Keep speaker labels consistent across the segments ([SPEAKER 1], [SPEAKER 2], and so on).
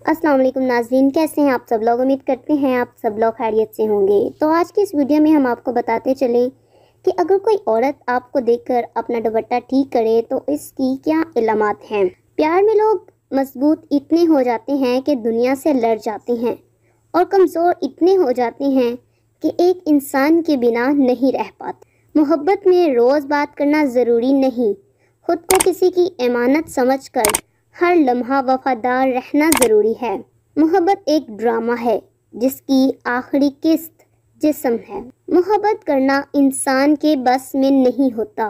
[SPEAKER 1] अस्सलाम वालेकुम नाज़रीन, कैसे हैं आप सब लोग। उम्मीद करते हैं आप सब लोग खैरियत से होंगे। तो आज की इस वीडियो में हम आपको बताते चलें कि अगर कोई औरत आपको देखकर अपना दुपट्टा ठीक करे तो इसकी क्या इलामात हैं। प्यार में लोग मजबूत इतने हो जाते हैं कि दुनिया से लड़ जाते हैं और कमज़ोर इतने हो जाते हैं कि एक इंसान के बिना नहीं रह पाते। मोहब्बत में रोज़ बात करना ज़रूरी नहीं, खुद को किसी की अमानत समझकर हर लम्हा वफादार रहना ज़रूरी है। मोहब्बत एक ड्रामा है जिसकी आखिरी किस्त जिस्म है। मोहब्बत करना इंसान के बस में नहीं होता,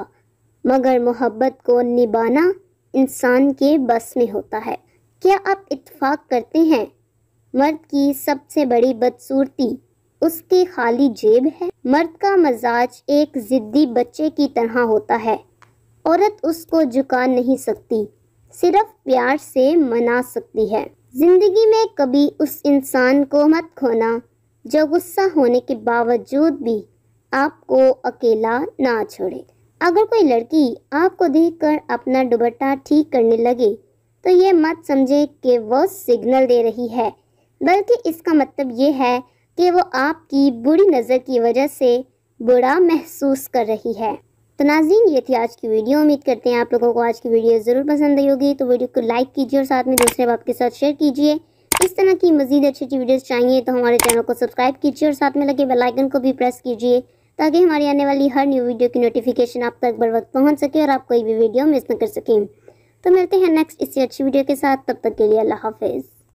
[SPEAKER 1] मगर मोहब्बत को निभाना इंसान के बस में होता है। क्या आप इत्तेफाक करते हैं मर्द की सबसे बड़ी बदसूरती उसकी खाली जेब है। मर्द का मजाज एक ज़िद्दी बच्चे की तरह होता है। औरत उसको झुका नहीं सकती, सिर्फ प्यार से मना सकती है। जिंदगी में कभी उस इंसान को मत खोना जो गुस्सा होने के बावजूद भी आपको अकेला ना छोड़े। अगर कोई लड़की आपको देखकर अपना दुपट्टा ठीक करने लगे तो ये मत समझे कि वो सिग्नल दे रही है, बल्कि इसका मतलब ये है कि वो आपकी बुरी नज़र की वजह से बुरा महसूस कर रही है। तो नाज़रीन, ये थी आज की वीडियो। उम्मीद करते हैं आप लोगों को आज की वीडियो ज़रूर पसंद आई होगी। तो वीडियो को लाइक कीजिए और साथ में दूसरे बाप के साथ शेयर कीजिए। इस तरह की मज़ीद अच्छी अच्छी वीडियोस चाहिए तो हमारे चैनल को सब्सक्राइब कीजिए और साथ में लगे बेल आइकन को भी प्रेस कीजिए ताकि हमारी आने वाली हर न्यू वीडियो की नोटिफिकेशन आप तक बर वक्त पहुँच सके और आप कोई भी वीडियो मिस न कर सकें। तो मिलते हैं नेक्स्ट इससे अच्छी वीडियो के साथ, तब तक के लिए अल्लाह हाफिज़।